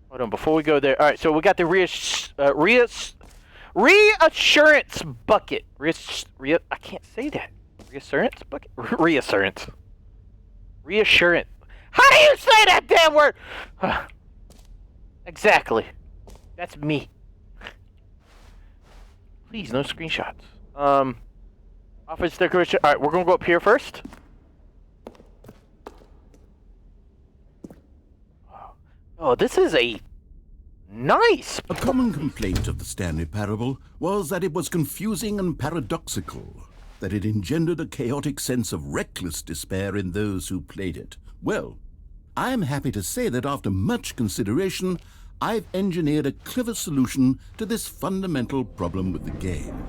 Hold on, before we go there. Alright, so we got the reassurance bucket. I can't say that. Reassurance bucket? Reassurance. Reassurance. How do you say that damn word? Exactly. That's me. Please, no screenshots. Office decoration. Alright, we're gonna go up here first. Oh, this is a nice. A common complaint of the Stanley Parable was that it was confusing and paradoxical, that it engendered a chaotic sense of reckless despair in those who played it. Well, I'm happy to say that after much consideration, I've engineered a clever solution to this fundamental problem with the game.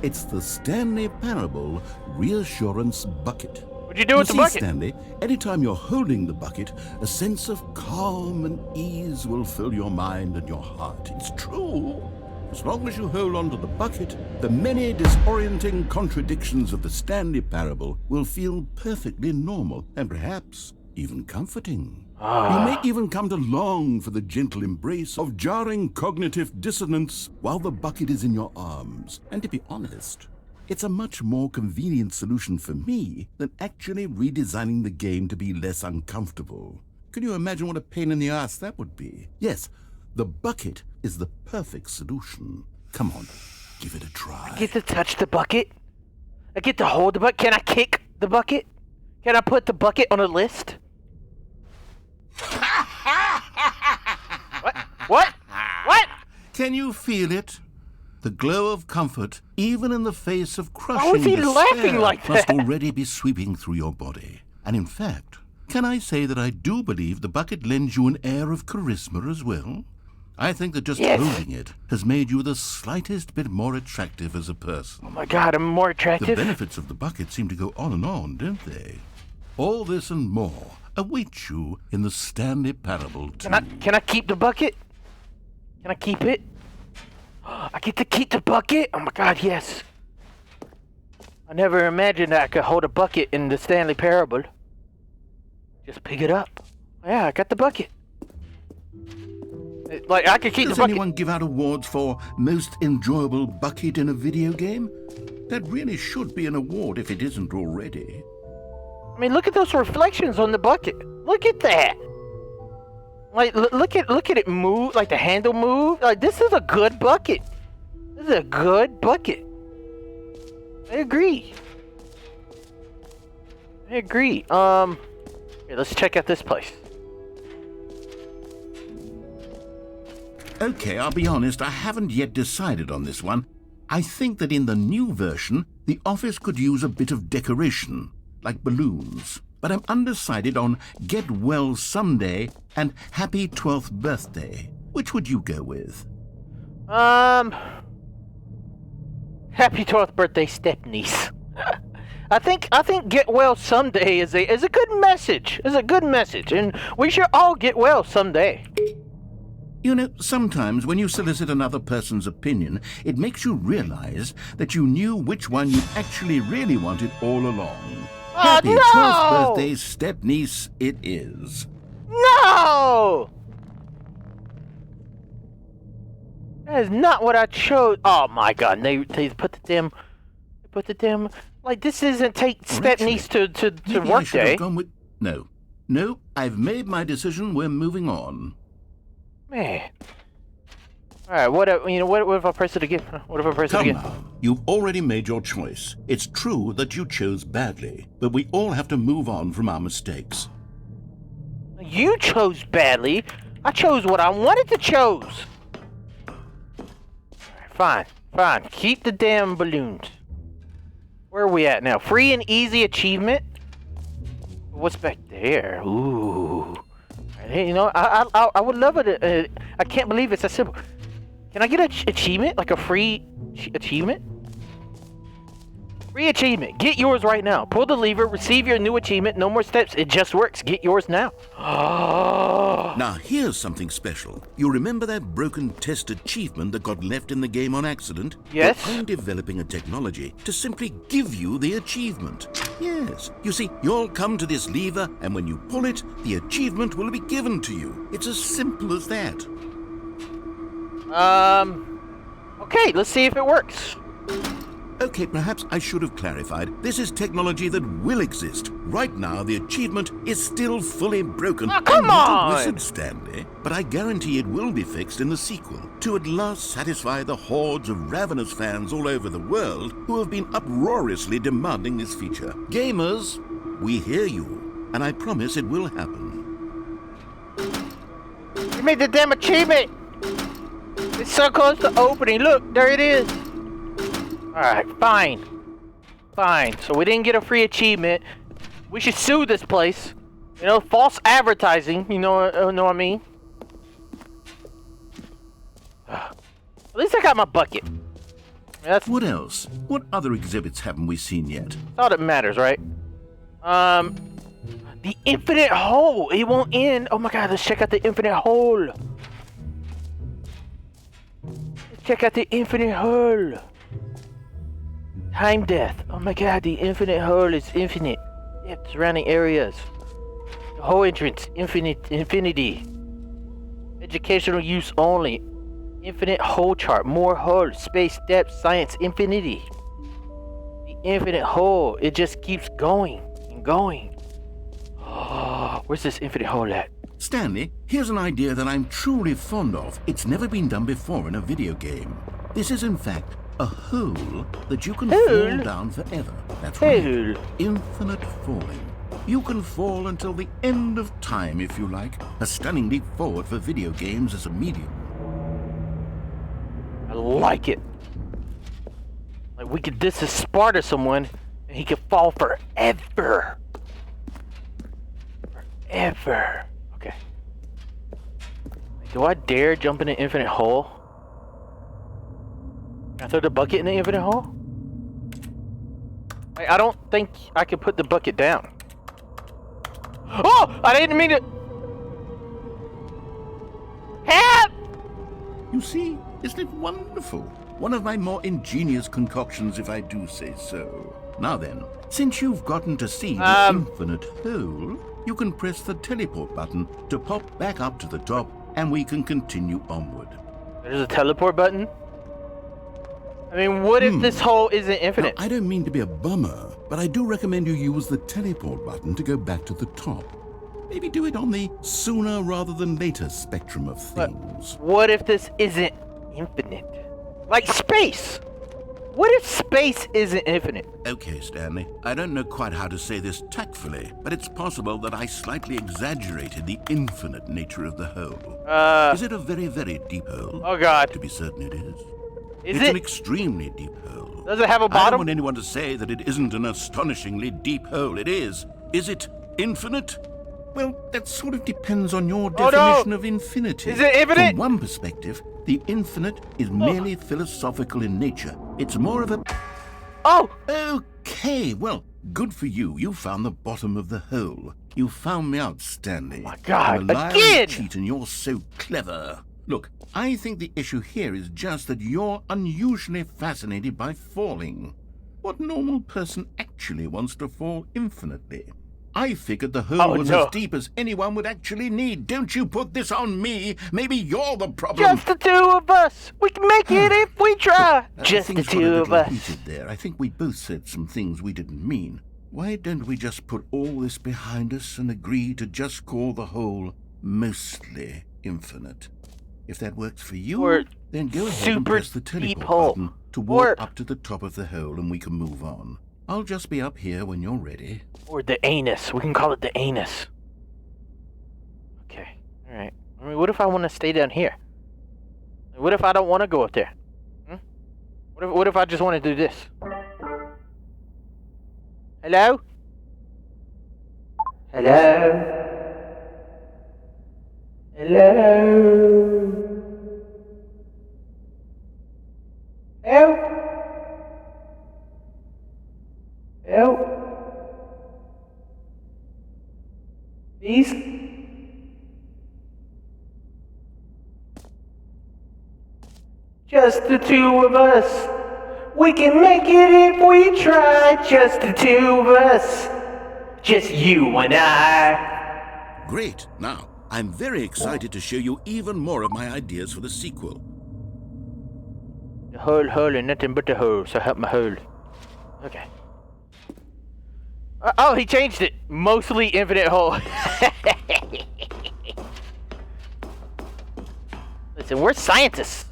It's the Stanley Parable Reassurance Bucket. What'd you do with the bucket? Stanley, anytime you're holding the bucket, a sense of calm and ease will fill your mind and your heart. It's true. As long as you hold on to the bucket, the many disorienting contradictions of the Stanley Parable will feel perfectly normal and perhaps even comforting. You may even come to long for the gentle embrace of jarring cognitive dissonance while the bucket is in your arms. And to be honest, it's a much more convenient solution for me than actually redesigning the game to be less uncomfortable. Can you imagine what a pain in the ass that would be? Yes, the bucket is the perfect solution. Come on, give it a try. I get to touch the bucket. I get to hold the bucket. Can I kick the bucket? Can I put the bucket on a list? What? What? What? Can you feel it? The glow of comfort, even in the face of crushing How is he despair, laughing like must that? already be sweeping through your body. And in fact, can I say that I do believe the bucket lends you an air of charisma as well? I think that just Yes. holding it has made you the slightest bit more attractive as a person. Oh my God, I'm more The attractive. benefits of the bucket seem to go on and on, don't they? All this and more await you in the Stanley Parable 2. Can I keep the bucket? Can I keep it? I get to keep the bucket? Oh my God, yes. I never imagined that I could hold a bucket in the Stanley Parable. Just pick it up. Yeah, I got the bucket. Like, I could keep Does the bucket. anyone give out awards for most enjoyable bucket in a video game? That really should be an award if it isn't already. I mean, look at those reflections on the bucket. Look at that. Like, look at it move. Like the handle move. Like, this is a good bucket. This is a good bucket. I agree. Here, let's check out this place. Okay, I'll be honest, I haven't yet decided on this one. I think that in the new version, the office could use a bit of decoration, like balloons. But I'm undecided on Get Well Someday and Happy 12th Birthday. Which would you go with? Happy 12th birthday, stepniece. I think get well someday is a good message. Is a good message, and we should all get well someday. You know, sometimes when you solicit another person's opinion, it makes you realize that you knew which one you actually really wanted all along. Happy no! 12th birthday, stepniece, it is. No! That is not what I chose. Oh my God! They put the damn. Like, this isn't take stepniece to Maybe I work should day. have gone with... No, I've made my decision. We're moving on. Man. All right. What if I press it again? What if I press it Come again? now, you've already made your choice. It's true that you chose badly, but we all have to move on from our mistakes. You chose badly. I chose what I wanted to choose. Fine. Keep the damn balloons. Where are we at now? Free and easy achievement? What's back there? Ooh. Hey, you know, I would love it. I can't believe it's that simple. Can I get an achievement? Like a free achievement? Free achievement. Get yours right now. Pull the lever, receive your new achievement. No more steps. It just works. Get yours now. Now, here's something special. You remember that broken test achievement that got left in the game on accident? Yes. Well, I'm developing a technology to simply give you the achievement. Yes. You see, you'll come to this lever, and when you pull it, the achievement will be given to you. It's as simple as that. Okay, let's see if it works. Okay, perhaps I should have clarified. This is technology that will exist. Right now, the achievement is still fully broken. Oh, come I'm not on! a wizard, Stanley, but I guarantee it will be fixed in the sequel to at last satisfy the hordes of ravenous fans all over the world who have been uproariously demanding this feature. Gamers, we hear you, and I promise it will happen. You made the damn achievement! It's so close to opening. Look, there it is. Alright, fine. So we didn't get a free achievement. We should sue this place. You know, false advertising. You know what I mean? At least I got my bucket. That's What else? What other exhibits haven't we seen yet? all that matters, right? The infinite hole. It won't end. Oh my God, let's check out the infinite hole. Let's check out the infinite hole. Time death. Oh my God, the infinite hole is infinite. Yep, surrounding areas. The whole entrance, infinity. Educational use only. Infinite hole chart, more hole, space, depth, science, infinity. The infinite hole, it just keeps going and going. Oh, where's this infinite hole at? Stanley, here's an idea that I'm truly fond of. It's never been done before in a video game. This is, in fact, a hole that you can fall down forever. That's right. Hole. Infinite falling. You can fall until the end of time, if you like. A stunning leap forward for video games as a medium. I like it. Like we could Sparta someone and he could fall forever. Forever. Okay. Do I dare jump in an infinite hole? Can I throw the bucket in the infinite hole? I don't think I can put the bucket down. Oh! I didn't mean to... Help! You see, isn't it wonderful? One of my more ingenious concoctions, if I do say so. Now then, since you've gotten to see the infinite hole, you can press the teleport button to pop back up to the top, and we can continue onward. There's a teleport button? I mean, what if this hole isn't infinite? Now, I don't mean to be a bummer, but I do recommend you use the teleport button to go back to the top. Maybe do it on the sooner rather than later spectrum of things. But what if this isn't infinite? Like space! What if space isn't infinite? Okay, Stanley. I don't know quite how to say this tactfully, but it's possible that I slightly exaggerated the infinite nature of the hole. Is it a very, very deep hole? Oh God. To be certain it is. Is It's it? an extremely deep hole. Does it have a I don't bottom? want anyone to say that it isn't an astonishingly deep hole. It is. Is it infinite? Well, that sort of depends on your definition of infinity. Is it infinite? From one perspective, the infinite is merely philosophical in nature. It's more of a... Oh! Okay, well, good for you. You found the bottom of the hole. You found me out, Stanley. Oh my God, I'm a liar again! and a cheat, and you're so clever. Look, I think the issue here is just that you're unusually fascinated by falling. What normal person actually wants to fall infinitely? I figured the hole was as deep as anyone would actually need. Don't you put this on me. Maybe you're the problem. Just the two of us. We can make it if we try. Just the two of us. Heated there. I think we both said some things we didn't mean. Why don't we just put all this behind us and agree to just call the hole mostly infinite? If that works for you, Or then go ahead and press the teleport button to walk up to the top of the hole and we can move on. I'll just be up here when you're ready. Or the anus. We can call it the anus. Okay. Alright. I mean, what if I want to stay down here? What if I don't want to go up there? What if I just want to do this? Hello? Hello? Hello? Help? Help? Please? Just the two of us. We can make it if we try. Just the two of us. Just you and I. Great. Now, I'm very excited to show you even more of my ideas for the sequel. The hole, and nothing but the hole, so help my hole. Okay. Oh, he changed it. Mostly infinite hole. Listen, we're scientists.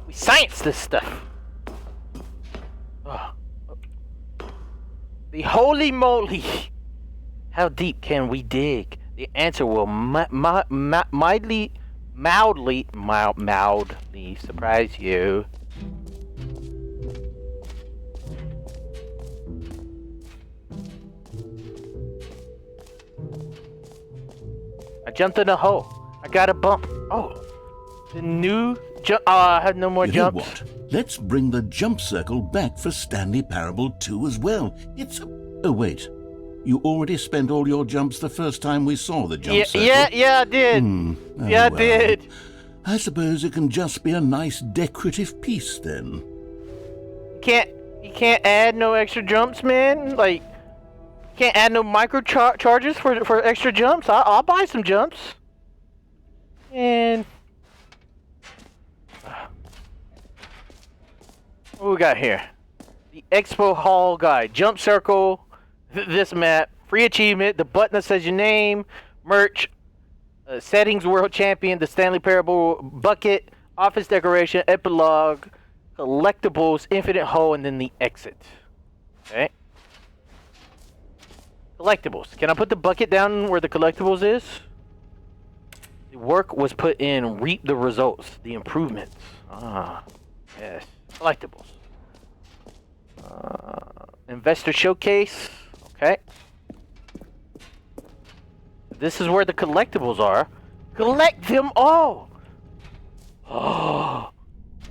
We science this stuff. Oh. The holy moly. How deep can we dig? The answer will mildly surprise you. I jumped in a hole. I got a bump. Oh, the new jump. Oh, I had no more jumps. You know what? Let's bring the jump circle back for Stanley Parable 2 as well. It's a... Oh, wait. You already spent all your jumps the first time we saw the jump circle? Yeah, I did. Oh, I well. did. I suppose it can just be a nice decorative piece then. You can't add no extra jumps, man. Like, you can't add no micro charges for extra jumps. I'll buy some jumps. And what we got here? The Expo Hall Guide. Jump circle. This map, free achievement, the button that says your name, merch, settings, world champion, the Stanley Parable bucket, office decoration, epilogue, collectibles, infinite hole, and then the exit. Okay. Collectibles. Can I put the bucket down where the collectibles is? The work was put in, reap the results, the improvements. Ah, yes. Collectibles. Investor showcase. Okay. This is where the collectibles are. Collect them all. Oh,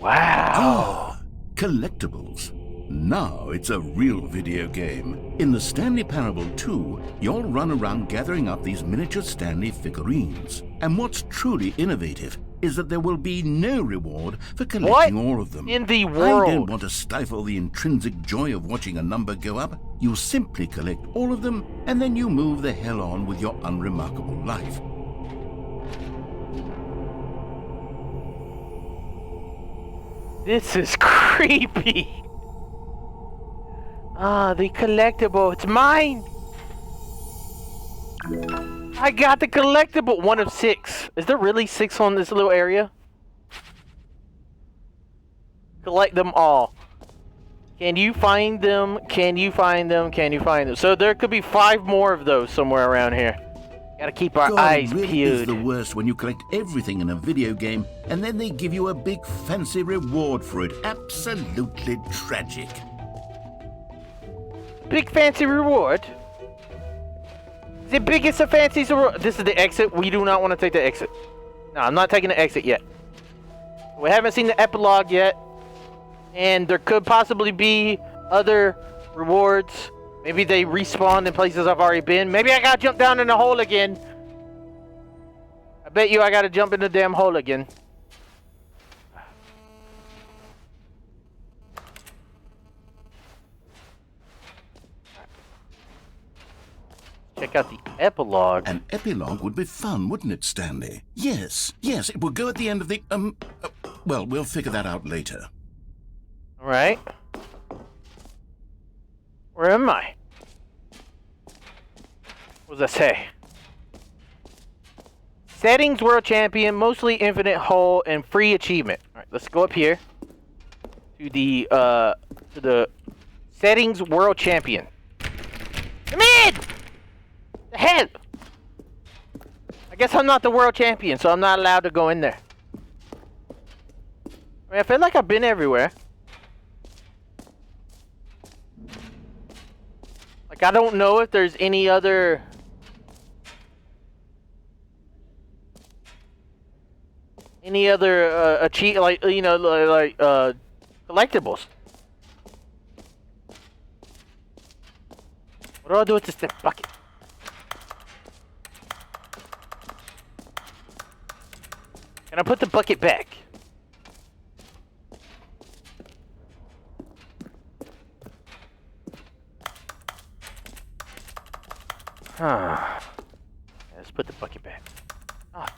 wow. Collectibles. Now it's a real video game. In the Stanley Parable 2, you'll run around gathering up these miniature Stanley figurines. And what's truly innovative is that there will be no reward for collecting all of them. In the I world? don't want to stifle the intrinsic joy of watching a number go up. You simply collect all of them, and then you move the hell on with your unremarkable life. This is creepy. Ah, the collectible. It's mine. I got the collectible. 1 of 6. Is there really 6 on this little area? Collect them all. Can you find them? Can you find them? Can you find them? So there could be 5 more of those somewhere around here. Gotta keep our eyes it really peeled. is the worst when you collect everything in a video game and then they give you a big fancy reward for it. Absolutely tragic. Big fancy reward? The biggest of fancies reward. This is the exit. We do not want to take the exit. No, I'm not taking the exit yet. We haven't seen the epilogue yet. And there could possibly be other rewards. Maybe they respawn in places I've already been. Maybe I gotta jump down in the hole again. I bet you I gotta jump in the damn hole again. Check out the epilogue. An epilogue would be fun, wouldn't it, Stanley? Yes, it will go at the end of the, well, we'll figure that out later. Alright. Where am I? What does that say? Settings World Champion, mostly infinite hull, and free achievement. Alright, let's go up here to the Settings World Champion. Come in! The hell? I guess I'm not the world champion, so I'm not allowed to go in there. I mean, I feel like I've been everywhere. Like, I don't know if there's any other... achieve, like, you know, like, collectibles. What do I do with this bucket? Can I put the bucket back? Let's put the bucket back. Ah,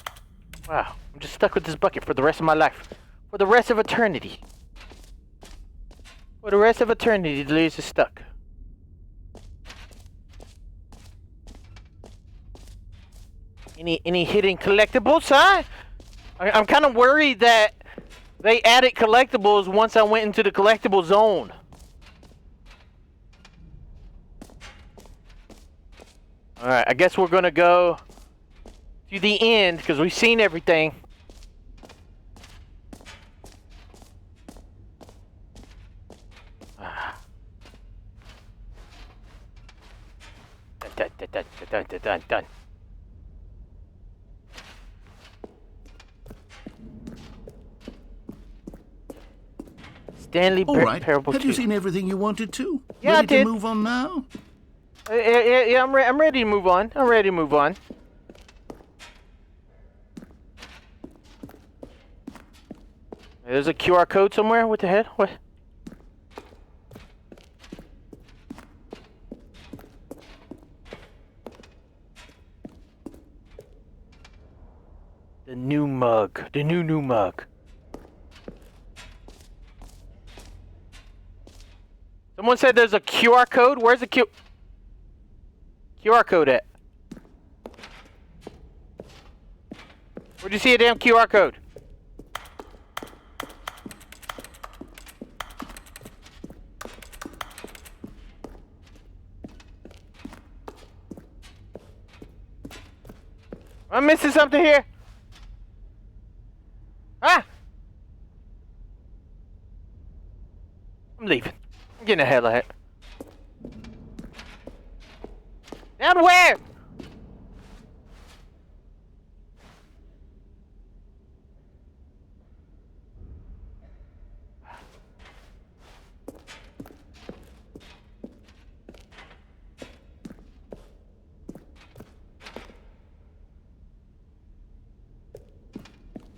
wow. I'm just stuck with this bucket for the rest of my life. For the rest of eternity. For the rest of eternity, Delirious is stuck. Any hidden collectibles, huh? I'm kind of worried that they added collectibles once I went into the collectible zone. Alright, I guess we're gonna go to the end because we've seen everything. Done. Stanley All right, Parable have 2. you seen everything you wanted to? Yeah, Ready I did. to move on now? Yeah, I'm ready to move on. I'm ready to move on. There's a QR code somewhere. What the hell? What? The new mug. The new mug. Someone said there's a QR code. Where's the QR code at? Where'd you see a damn QR code? Am I missing something here? Ah! I'm leaving. I'm getting the hell out. Down where?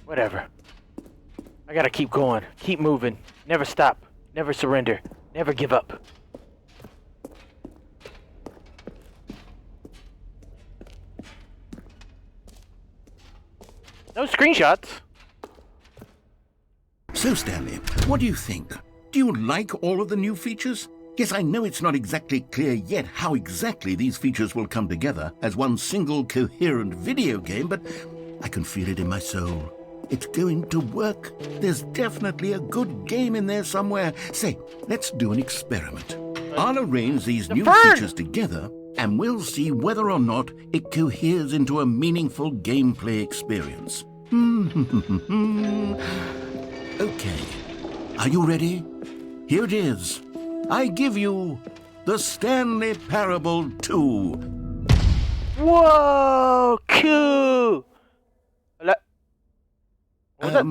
Whatever. I gotta keep going, keep moving, never stop, never surrender, never give up. No screenshots. So, Stanley, what do you think? Do you like all of the new features? Yes, I know it's not exactly clear yet how exactly these features will come together as one single coherent video game, but I can feel it in my soul. It's going to work. There's definitely a good game in there somewhere. Say, let's do an experiment. I'll arrange these new features together, and we'll see whether or not it coheres into a meaningful gameplay experience. Okay. Are you ready? Here it is. I give you the Stanley Parable 2. Whoa, cool. What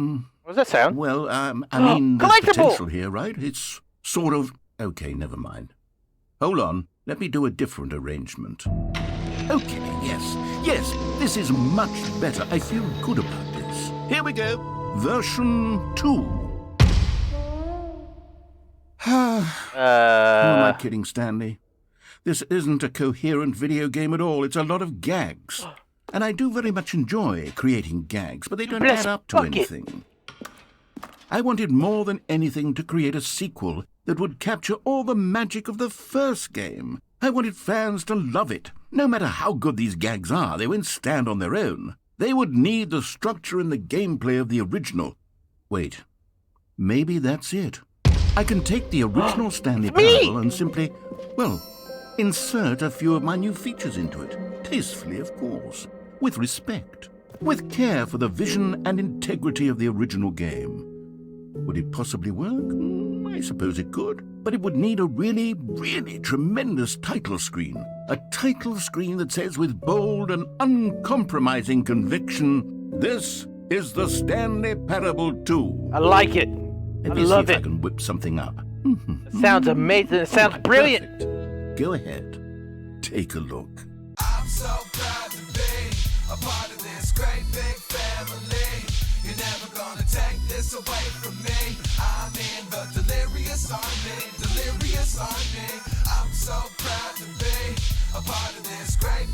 was that sound? Well, I mean, there's Collectible! potential here, right? It's sort of... Okay, never mind. Hold on. Let me do a different arrangement. Okay, yes, this is much better. I feel good about this. Here we go. Version 2. Who am I kidding, Stanley? This isn't a coherent video game at all. It's a lot of gags. And I do very much enjoy creating gags, but they don't add up to anything. I wanted more than anything to create a sequel that would capture all the magic of the first game. I wanted fans to love it. No matter how good these gags are, they won't stand on their own. They would need the structure and the gameplay of the original. Wait, maybe that's it. I can take the original Stanley Parable and simply, well, insert a few of my new features into it. Tastefully, of course. With respect. With care for the vision and integrity of the original game. Would it possibly work? I suppose it could. But it would need a really, really tremendous title screen. A title screen that says with bold and uncompromising conviction, "This is the Stanley Parable 2. I like it. Let I me love see if it. I can whip something up. It sounds amazing. It sounds brilliant. Perfect. Go ahead. Take a look. I'm so proud to be a part of this great big family. You're never gonna take this away from me. I'm in the Delirious Army, Delirious Army. I'm so proud to be a part of this great